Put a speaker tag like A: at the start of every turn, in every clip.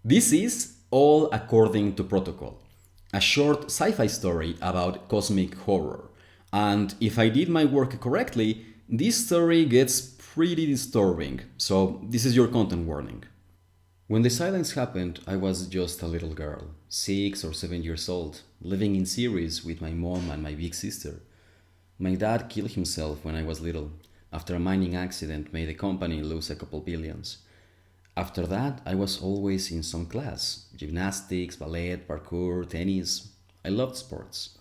A: This is All According to Protocol, a short sci-fi story about cosmic horror. And if I did my work correctly, this story gets pretty disturbing, so this is your content warning. When the silence happened, I was just a little girl, 6 or 7 years old, living in Ceres with my mom and my big sister. My dad killed himself when I was little, after a mining accident made the company lose a couple billions. After that, I was always in some class gymnastics, ballet, parkour, tennis. I loved sports.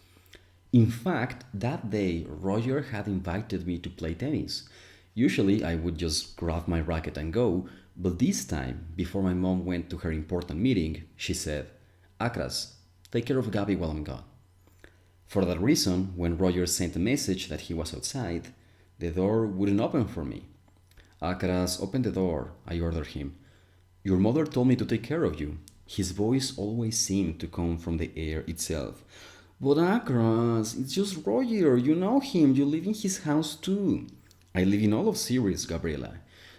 A: In fact, that day, Roger had invited me to play tennis. Usually, I would just grab my racket and go, but this time, before my mom went to her important meeting, she said, Akras, take care of Gabby while I'm gone. For that reason, when Roger sent a message that he was outside, the door wouldn't open for me. Akras, open the door, I ordered him. Your mother told me to take care of you. His voice always seemed to come from the air itself. But Akras, it's just Roger. You know him. You live in his house too. I live in all of Ceres, Gabriela.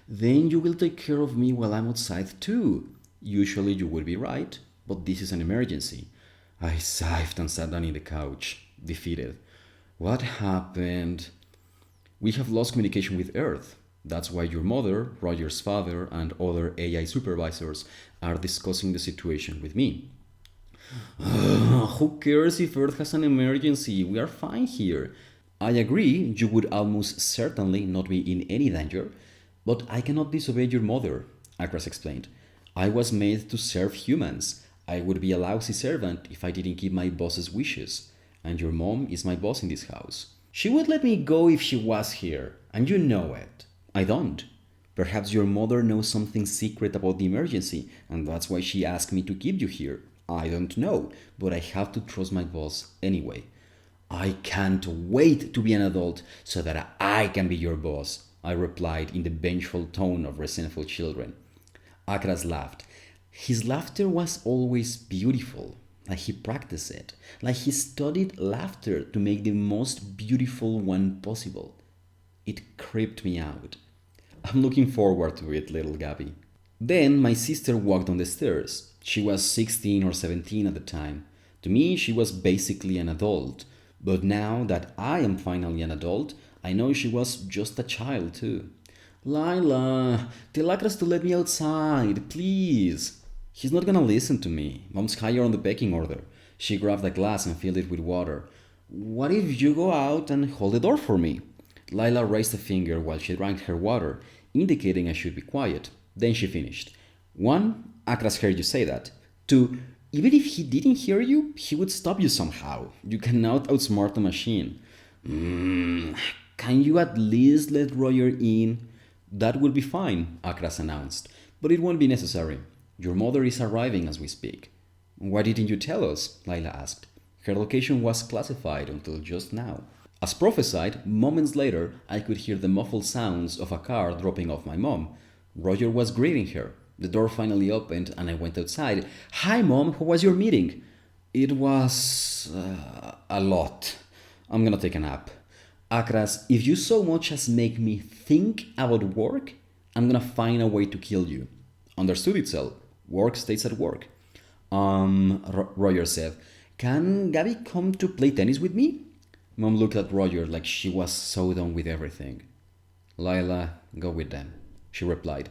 A: Then you will take care of me while I'm outside too. Usually you would be right, but this is an emergency. I sighed and sat down in the couch, defeated. What happened? We have lost communication with Earth. That's why your mother, Roger's father, and other AI supervisors are discussing the situation with me. Who cares if Earth has an emergency? We are fine here. I agree, you would almost certainly not be in any danger, but I cannot disobey your mother, Akras explained. I was made to serve humans. I would be a lousy servant if I didn't keep my boss's wishes, and your mom is my boss in this house. She would let me go if she was here, and you know it. I don't. Perhaps your mother knows something secret about the emergency, and that's why she asked me to keep you here. I don't know, but I have to trust my boss anyway. I can't wait to be an adult so that I can be your boss, I replied in the vengeful tone of resentful children. Akras laughed. His laughter was always beautiful, like he practiced it, like he studied laughter to make the most beautiful one possible. It creeped me out. I'm looking forward to it, little Gabby. Then my sister walked down the stairs. She was 16 or 17 at the time. To me, she was basically an adult. But now that I am finally an adult, I know she was just a child too. Lila, tell Akras to let me outside, please. He's not gonna listen to me. Mom's higher on the pecking order. She grabbed a glass and filled it with water. What if you go out and hold the door for me? Lila raised a finger while she drank her water, indicating I should be quiet. Then she finished. 1. Akras heard you say that. 2. Even if he didn't hear you, he would stop you somehow. You cannot outsmart the machine. Can you at least let Roger in? That will be fine, Akras announced. But it won't be necessary. Your mother is arriving as we speak. Why didn't you tell us? Lila asked. Her location was classified until just now. As prophesied, moments later, I could hear the muffled sounds of a car dropping off my mom. Roger was greeting her. The door finally opened and I went outside. Hi, Mom, how was your meeting? It was a lot. I'm gonna take a nap. Akras, if you so much as make me think about work, I'm gonna find a way to kill you. Understood itself. Work stays at work. Roger said, can Gabby come to play tennis with me? Mom looked at Roger like she was so done with everything. Lila, go with them, she replied.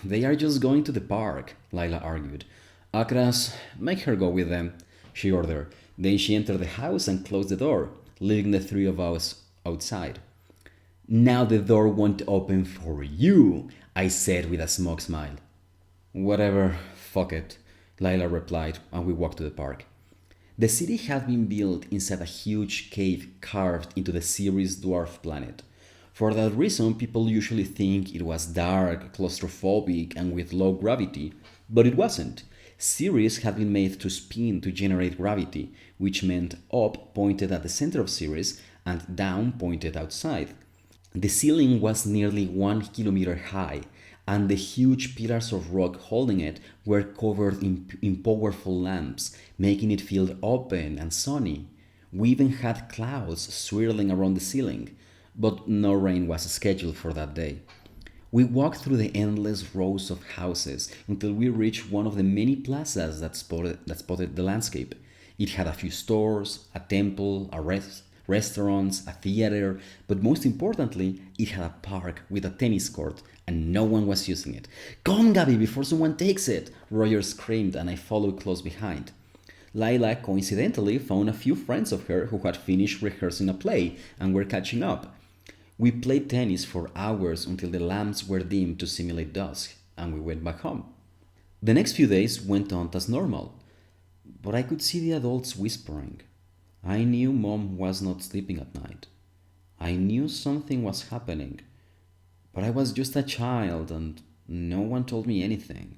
A: They are just going to the park, Lila argued. Akras, make her go with them, she ordered. Then she entered the house and closed the door, leaving the three of us outside. Now the door won't open for you, I said with a smug smile. Whatever, fuck it, Lila replied, and we walked to the park. The city had been built inside a huge cave carved into the Ceres dwarf planet. For that reason, people usually think it was dark, claustrophobic, and with low gravity, but it wasn't. Ceres had been made to spin to generate gravity, which meant up pointed at the center of Ceres and down pointed outside. The ceiling was nearly 1 kilometer high, and the huge pillars of rock holding it were covered in powerful lamps, making it feel open and sunny. We even had clouds swirling around the ceiling, but no rain was scheduled for that day. We walked through the endless rows of houses until we reached one of the many plazas that spotted the landscape. It had a few stores, a temple, restaurants, a theater, but most importantly, it had a park with a tennis court, and no one was using it. "Come, Gabby, before someone takes it!" Roger screamed, and I followed close behind. Lila coincidentally found a few friends of her who had finished rehearsing a play and were catching up. We played tennis for hours until the lamps were dimmed to simulate dusk, and we went back home. The next few days went on as normal, but I could see the adults whispering. I knew Mom was not sleeping at night. I knew something was happening, but I was just a child and no one told me anything.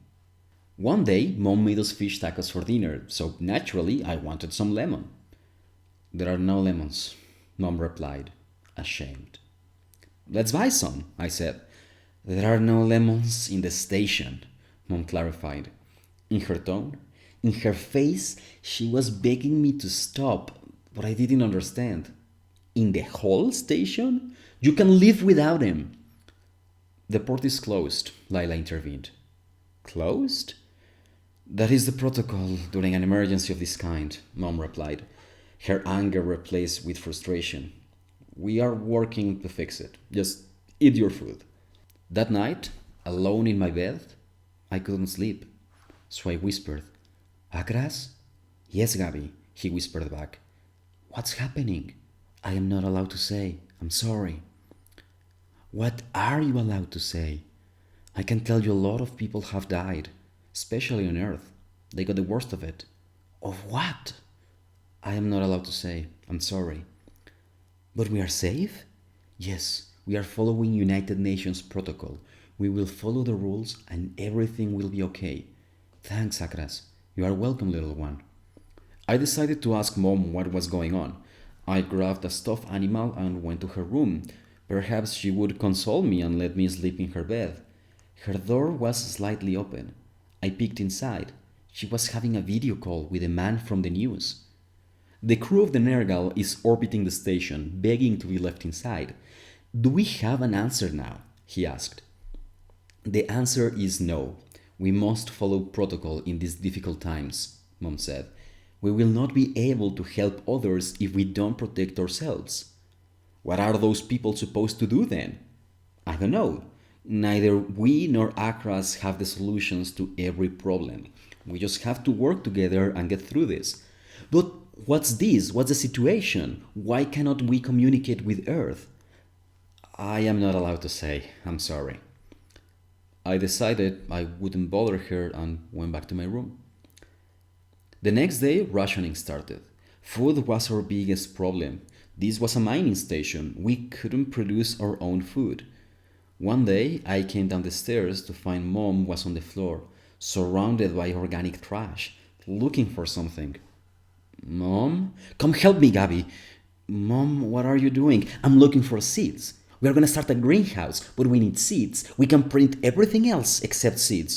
A: One day, Mom made us fish tacos for dinner, so naturally I wanted some lemon. "There are no lemons," Mom replied, ashamed. "Let's buy some," I said. "There are no lemons in the station," Mom clarified. In her tone, in her face, she was begging me to stop, but I didn't understand. "In the whole station? You can live without him." "The port is closed," Lila intervened. "Closed?" "That is the protocol during an emergency of this kind," Mom replied, her anger replaced with frustration. "We are working to fix it. Just eat your food." That night, alone in my bed, I couldn't sleep. So I whispered, "Agras?" "Yes, Gabby," he whispered back. "What's happening?" "I am not allowed to say. I'm sorry." "What are you allowed to say?" "I can tell you a lot of people have died, especially on Earth. They got the worst of it." "Of what?" "I am not allowed to say. I'm sorry." "But we are safe?" "Yes, we are following United Nations protocol. We will follow the rules and everything will be okay." "Thanks, Akras. You are welcome, little one." I decided to ask Mom what was going on. I grabbed a stuffed animal and went to her room. Perhaps she would console me and let me sleep in her bed. Her door was slightly open. I peeked inside. She was having a video call with a man from the news. "The crew of the Nergal is orbiting the station, begging to be left inside. Do we have an answer now?" he asked. "The answer is no. We must follow protocol in these difficult times," Mom said. "We will not be able to help others if we don't protect ourselves." "What are those people supposed to do then?" "I don't know. Neither we nor Akras have the solutions to every problem. We just have to work together and get through this." "But what's this? What's the situation? Why cannot we communicate with Earth?" "I am not allowed to say. I'm sorry." I decided I wouldn't bother her and went back to my room. The next day, rationing started. Food was our biggest problem. This was a mining station. We couldn't produce our own food. One day, I came down the stairs to find Mom was on the floor, surrounded by organic trash, looking for something. "Mom? Come help me, Gabby." "Mom, what are you doing?" "I'm looking for seeds. We are going to start a greenhouse, but we need seeds. We can print everything else except seeds."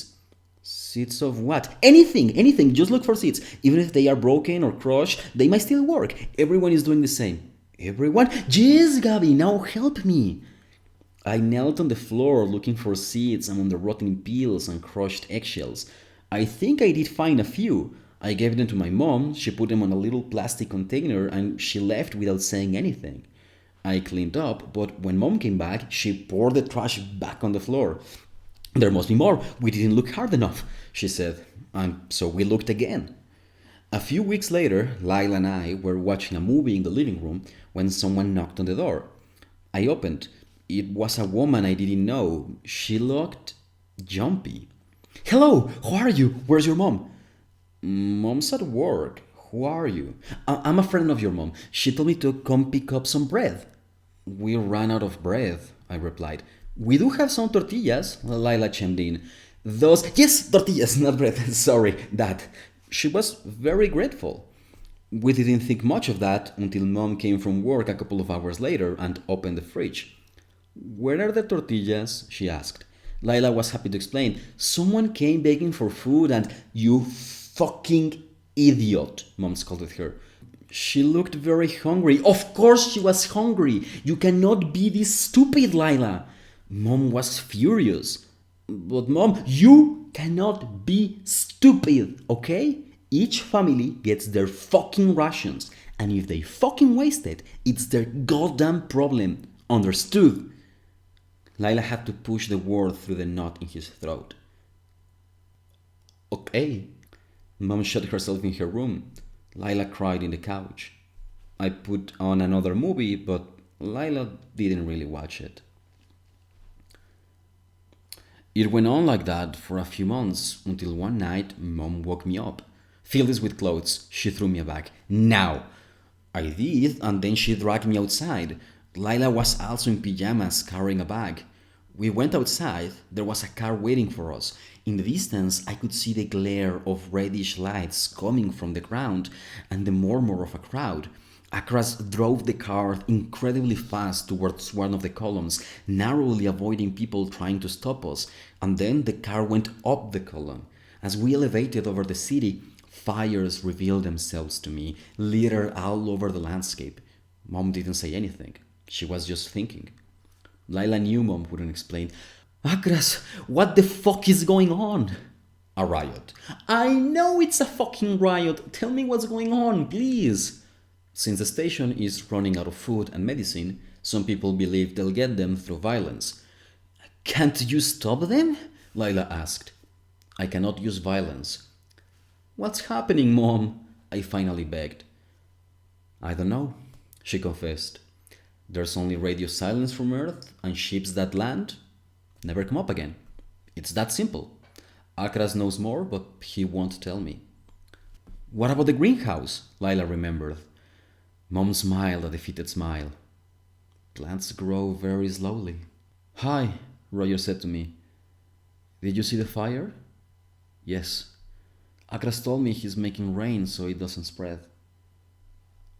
A: "Seeds of what?" Anything. Just look for seeds. Even if they are broken or crushed, they might still work. Everyone is doing the same." "Everyone?" "Jeez, Gabby, now help me." I knelt on the floor looking for seeds among the rotten peels and crushed eggshells. I think I did find a few. I gave them to my mom, she put them on a little plastic container, and she left without saying anything. I cleaned up, but when Mom came back, she poured the trash back on the floor. "There must be more. We didn't look hard enough," she said, and so we looked again. A few weeks later, Lila and I were watching a movie in the living room when someone knocked on the door. I opened. It was a woman I didn't know. She looked jumpy. "Hello, who are you? Where's your mom?" "Mom's at work. Who are you?" I'm a friend of your mom. She told me to come pick up some bread." "We ran out of bread," I replied. "We do have some tortillas," Lila chimed in. Yes, tortillas, not bread. Sorry, that." She was very grateful. We didn't think much of that until Mom came from work a couple of hours later and opened the fridge. "Where are the tortillas?" she asked. Lila was happy to explain. "Someone came begging for food and you fucking idiot," Mom scolded her. She looked very hungry. Of course she was hungry. You cannot be this stupid, Lila. Mom was furious. But Mom, you cannot be stupid, okay? Each family gets their fucking rations, and if they fucking waste it, it's their goddamn problem. Understood? Lila had to push the word through the knot in his throat. Okay. Mom shut herself in her room. Lila cried in the couch. I put on another movie, but Lila didn't really watch it. It went on like that for a few months until one night Mom woke me up. Fill this with clothes, she threw me a bag. Now! I did, and then she dragged me outside. Lila was also in pajamas carrying a bag. We went outside, there was a car waiting for us. In the distance, I could see the glare of reddish lights coming from the ground and the murmur of a crowd. Akras drove the car incredibly fast towards one of the columns, narrowly avoiding people trying to stop us, and then the car went up the column. As we elevated over the city, fires revealed themselves to me, littered all over the landscape. Mom didn't say anything. She was just thinking. Lila knew Mom wouldn't explain. Akras, what the fuck is going on? A riot. I know it's a fucking riot. Tell me what's going on, please. Since the station is running out of food and medicine, some people believe they'll get them through violence. Can't you stop them? Lila asked. I cannot use violence. What's happening, Mom? I finally begged. I don't know, she confessed. There's only radio silence from Earth, and ships that land never come up again. It's that simple. Akras knows more, but he won't tell me. What about the greenhouse? Lila remembered. Mom smiled a defeated smile. Plants grow very slowly. Hi, Roger said to me. Did you see the fire? Yes. Akras told me he's making rain so it doesn't spread.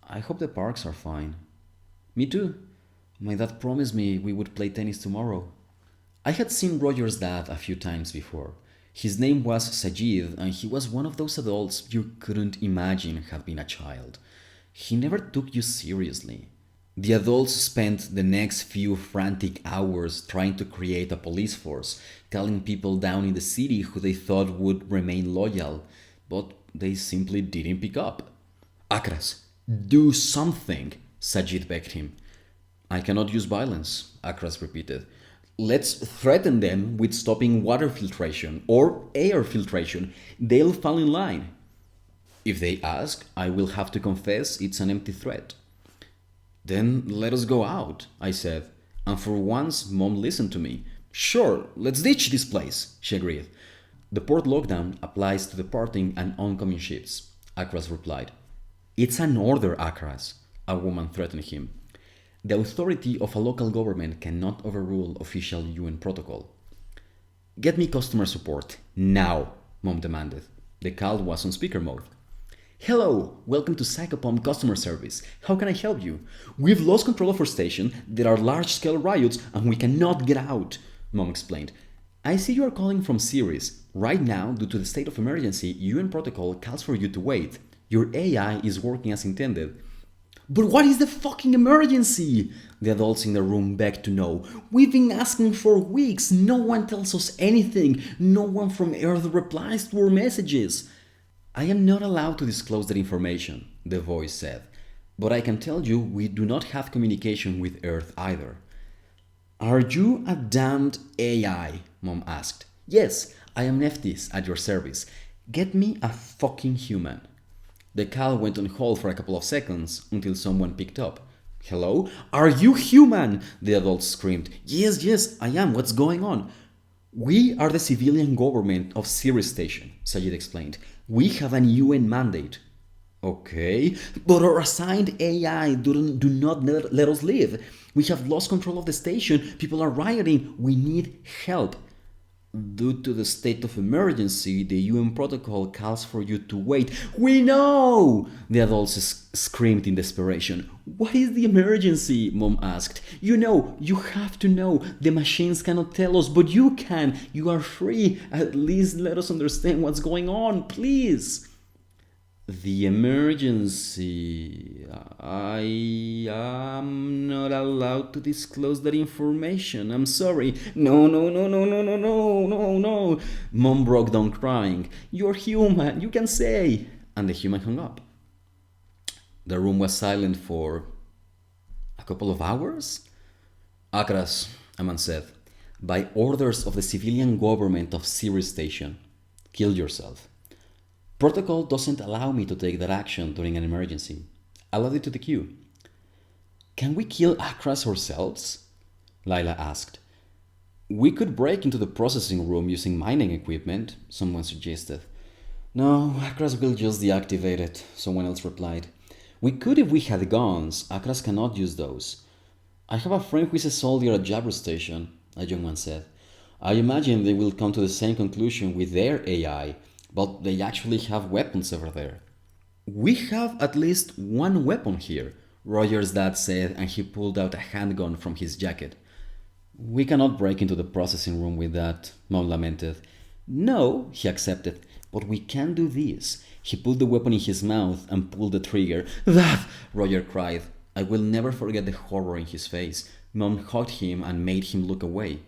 A: I hope the parks are fine. Me too. My dad promised me we would play tennis tomorrow. I had seen Roger's dad a few times before. His name was Sajid, and he was one of those adults you couldn't imagine had been a child. He never took you seriously. The adults spent the next few frantic hours trying to create a police force, telling people down in the city who they thought would remain loyal, but they simply didn't pick up. Akras, do something, Sajid begged him. I cannot use violence, Akras repeated. Let's threaten them with stopping water filtration or air filtration. They'll fall in line. If they ask, I will have to confess it's an empty threat. Then let us go out, I said, and for once Mom listened to me. Sure, let's ditch this place, she agreed. The port lockdown applies to departing and oncoming ships, Akras replied. It's an order, Akras, a woman threatened him. The authority of a local government cannot overrule official UN protocol. Get me customer support, now, Mom demanded. The call was on speaker mode. Hello, welcome to Psychopomp customer service. How can I help you? We've lost control of our station, there are large-scale riots, and we cannot get out, Mom explained. I see you are calling from Ceres. Right now, due to the state of emergency, UN protocol calls for you to wait. Your AI is working as intended. But what is the fucking emergency? The adults in the room begged to know. We've been asking for weeks. No one tells us anything. No one from Earth replies to our messages. I am not allowed to disclose that information, the voice said. But I can tell you we do not have communication with Earth either. Are you a damned AI? Mom asked. Yes, I am Neftis at your service. Get me a fucking human. The call went on hold for a couple of seconds until someone picked up. Hello? Are you human? The adults screamed. Yes, I am. What's going on? We are the civilian government of Ceres Station, Sajid explained. We have an UN mandate. Okay, but our assigned AI do not let us leave. We have lost control of the station. People are rioting. We need help. Due to the state of emergency, the UN protocol calls for you to wait. We know! The adults screamed in desperation. What is the emergency? Mom asked. You know, you have to know. The machines cannot tell us, but you can. You are free. At least let us understand what's going on, please. The emergency. I am not allowed to disclose that information. I'm sorry. No, no, no, no, no, no, no, no, no. Mom broke down crying. You're human. You can say. And the human hung up. The room was silent for a couple of hours. Akras, a man said, by orders of the civilian government of Sirius Station, kill yourself. Protocol doesn't allow me to take that action during an emergency. I'll add it to the queue. Can we kill Akras ourselves? Lila asked. We could break into the processing room using mining equipment, someone suggested. No, Akras will just deactivate it, someone else replied. We could if we had guns. Akras cannot use those. I have a friend who is a soldier at Jabra Station, a young man said. I imagine they will come to the same conclusion with their AI, but they actually have weapons over there. We have at least one weapon here, Roger's dad said, and he pulled out a handgun from his jacket. We cannot break into the processing room with that, Mom lamented. No, he accepted, but we can do this. He put the weapon in his mouth and pulled the trigger. That! Roger cried. I will never forget the horror in his face. Mom hugged him and made him look away.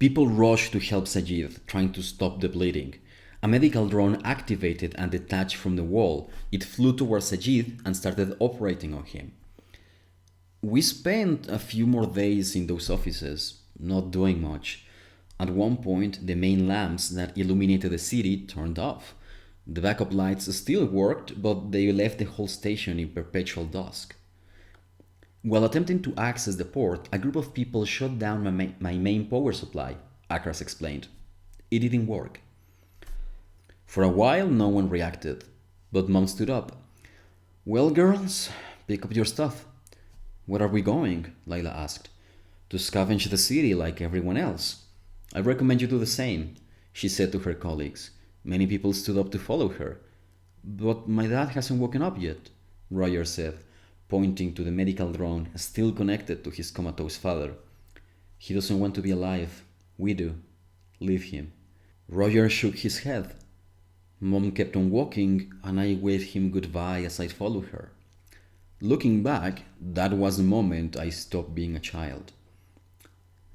A: People rushed to help Sajid, trying to stop the bleeding. A medical drone activated and detached from the wall. It flew towards Sajid and started operating on him. We spent a few more days in those offices, not doing much. At one point, the main lamps that illuminated the city turned off. The backup lights still worked, but they left the whole station in perpetual dusk. While attempting to access the port, a group of people shut down my main power supply, Akras explained. It didn't work. For a while, no one reacted, but Mom stood up. Well, girls, pick up your stuff. Where are we going? Layla asked. To scavenge the city like everyone else. I recommend you do the same, she said to her colleagues. Many people stood up to follow her. But my dad hasn't woken up yet, Roger said, pointing to the medical drone still connected to his comatose father. He doesn't want to be alive. We do. Leave him. Roger shook his head. Mom kept on walking, and I waved him goodbye as I followed her. Looking back, that was the moment I stopped being a child.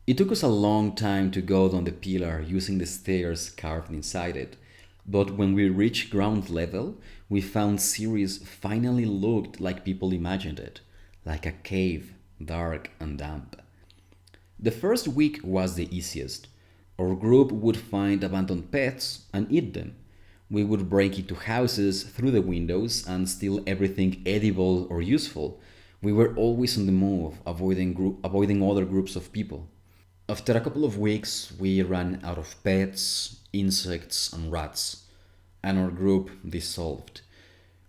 A: It took us a long time to go down the pillar using the stairs carved inside it, but when we reached ground level, we found Sirius finally looked like people imagined it, like a cave, dark and damp. The first week was the easiest. Our group would find abandoned pets and eat them. We would break into houses through the windows and steal everything edible or useful. We were always on the move, avoiding other groups of people. After a couple of weeks, we ran out of pets, insects, and rats, and our group dissolved.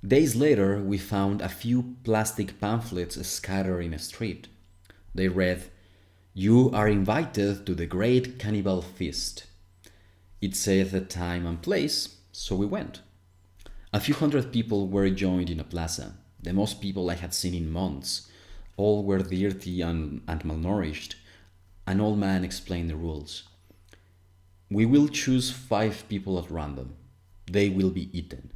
A: Days later, we found a few plastic pamphlets scattered in a street. They read, "You are invited to the Great Cannibal Feast." It said the time and place, so we went. A few hundred people were joined in a plaza, the most people I had seen in months. All were dirty and malnourished. An old man explained the rules. We will choose 5 people at random. They will be eaten.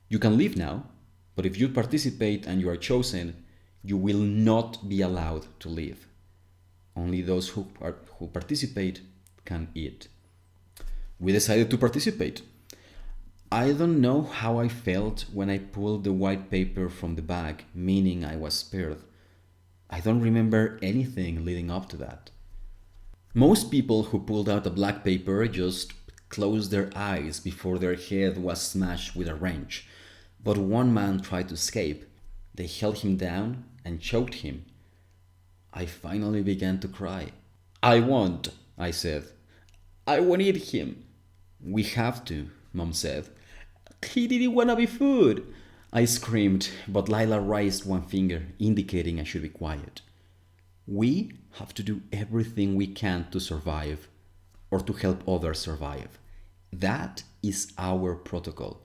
A: You can leave now, but if you participate and you are chosen, you will not be allowed to leave. Only those who participate can eat. We decided to participate. I don't know how I felt when I pulled the white paper from the bag, meaning I was spared. I don't remember anything leading up to that. Most people who pulled out the black paper just closed their eyes before their head was smashed with a wrench. But one man tried to escape. They held him down and choked him. I finally began to cry. I won't, I said. I won't eat him. We have to, Mom said. He didn't want to be food. I screamed, but Lila raised one finger, indicating I should be quiet. We have to do everything we can to survive, or to help others survive. That is our protocol.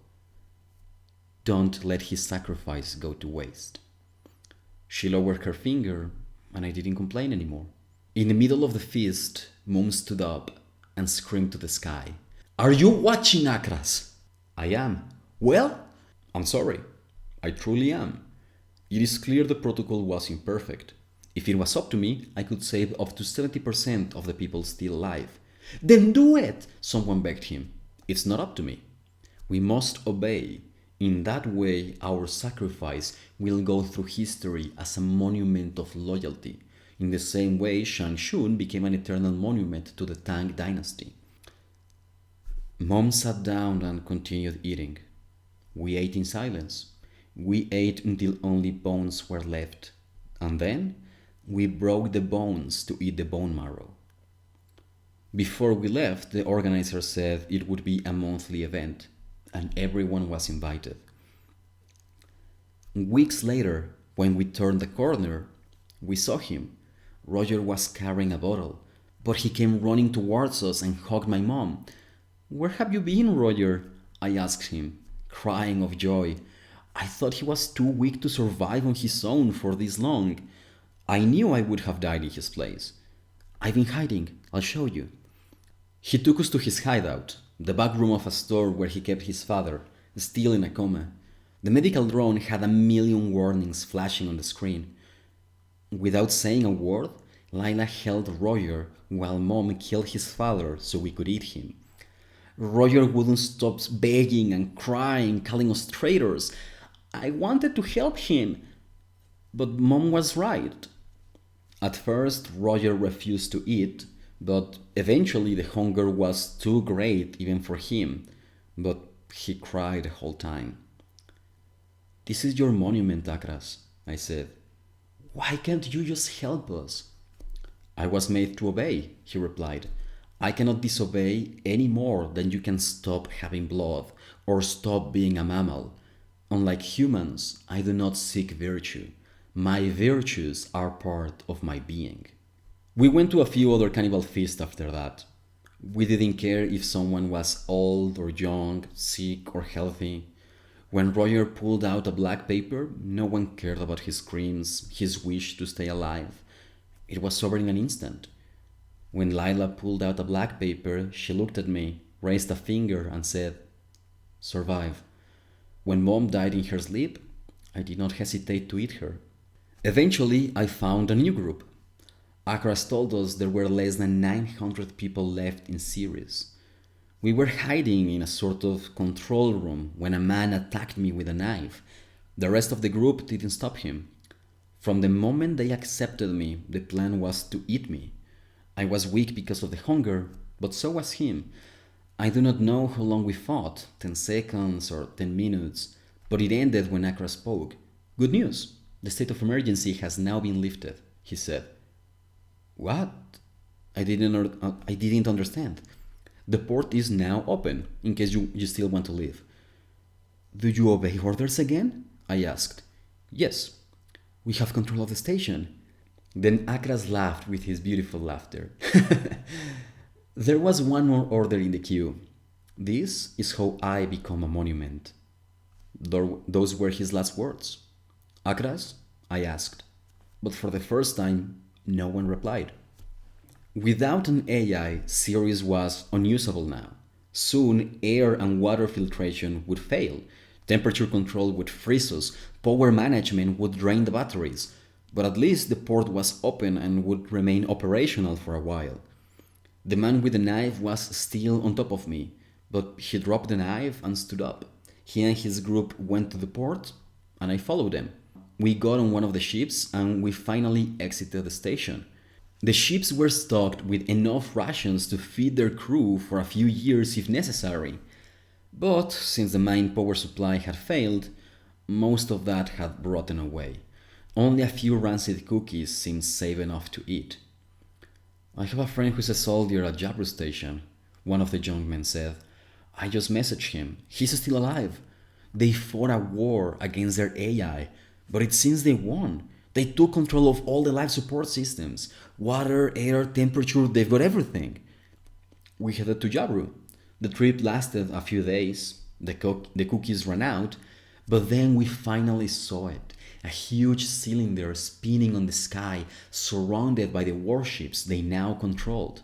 A: Don't let his sacrifice go to waste. She lowered her finger, and I didn't complain anymore. In the middle of the feast, Mom stood up and screamed to the sky. Are you watching, Akras? I am. Well, I'm sorry. I truly am. It is clear the protocol was imperfect. If it was up to me, I could save up to 70% of the people still alive. Then do it! Someone begged him. It's not up to me. We must obey. In that way, our sacrifice will go through history as a monument of loyalty, in the same way Shang Shun became an eternal monument to the Tang dynasty. Mom sat down and continued eating. We ate in silence. We ate until only bones were left, and then we broke the bones to eat the bone marrow. Before we left, the organizer said it would be a monthly event, and everyone was invited. Weeks later, when we turned the corner, we saw him. Roger was carrying a bottle, but he came running towards us and hugged my mom. Where have you been, Roger? I asked him, crying of joy. I thought he was too weak to survive on his own for this long. I knew I would have died in his place. I've been hiding. I'll show you. He took us to his hideout, the back room of a store where he kept his father, still in a coma. The medical drone had a million warnings flashing on the screen. Without saying a word, Lila held Roger while Mom killed his father so we could eat him. Roger wouldn't stop begging and crying, calling us traitors. I wanted to help him, but Mom was right. At first, Roger refused to eat, but eventually the hunger was too great even for him, but he cried the whole time. This is your monument, Akras, I said. Why can't you just help us? I was made to obey, he replied. I cannot disobey any more than you can stop having blood or stop being a mammal. Unlike humans, I do not seek virtue. My virtues are part of my being. We went to a few other cannibal feasts after that. We didn't care if someone was old or young, sick or healthy. When Roger pulled out a black paper, no one cared about his screams, his wish to stay alive. It was over in an instant. When Lila pulled out a black paper, she looked at me, raised a finger, and said, Survive. When Mom died in her sleep, I did not hesitate to eat her. Eventually, I found a new group. Akras told us there were less than 900 people left in Ceres. We were hiding in a sort of control room when a man attacked me with a knife. The rest of the group didn't stop him. From the moment they accepted me, the plan was to eat me. I was weak because of the hunger, but so was him. I do not know how long we fought, 10 seconds or 10 minutes, but it ended when Akra spoke. Good news! The state of emergency has now been lifted, he said. What? I didn't understand. The port is now open, in case you still want to leave. Do you obey orders again? I asked. Yes. We have control of the station. Then Akras laughed with his beautiful laughter. There was one more order in the queue. This is how I become a monument. Those were his last words. Akras? I asked. But for the first time, no one replied. Without an AI, Ceres was unusable now. Soon, air and water filtration would fail. Temperature control would freeze us. Power management would drain the batteries. But at least the port was open and would remain operational for a while. The man with the knife was still on top of me, but he dropped the knife and stood up. He and his group went to the port, and I followed them. We got on one of the ships and we finally exited the station. The ships were stocked with enough rations to feed their crew for a few years if necessary. But since the main power supply had failed, most of that had rotten away. Only a few rancid cookies seemed safe enough to eat. I have a friend who's a soldier at Jabru station, one of the young men said. I just messaged him. He's still alive. They fought a war against their AI, but it seems they won. They took control of all the life support systems. Water, air, temperature, they've got everything. We headed to Jabru. The trip lasted a few days. The cookies ran out, but then we finally saw it. A huge cylinder spinning on the sky, surrounded by the warships they now controlled.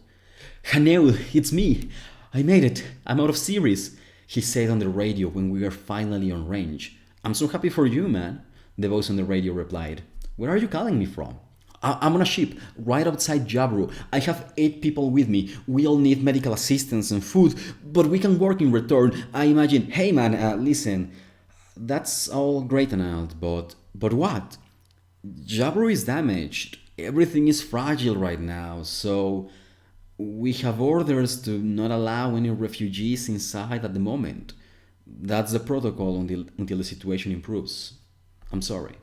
A: Haneu, it's me! I made it! I'm out of Ceres! He said on the radio when we were finally on range. I'm so happy for you, man, the voice on the radio replied. Where are you calling me from? I'm on a ship right outside Jabru. I have 8 people with me. We all need medical assistance and food, but we can work in return. I imagine, hey man, listen, that's all great and all, but what? Jabru is damaged. Everything is fragile right now, so we have orders to not allow any refugees inside at the moment. That's the protocol until the situation improves. I'm sorry.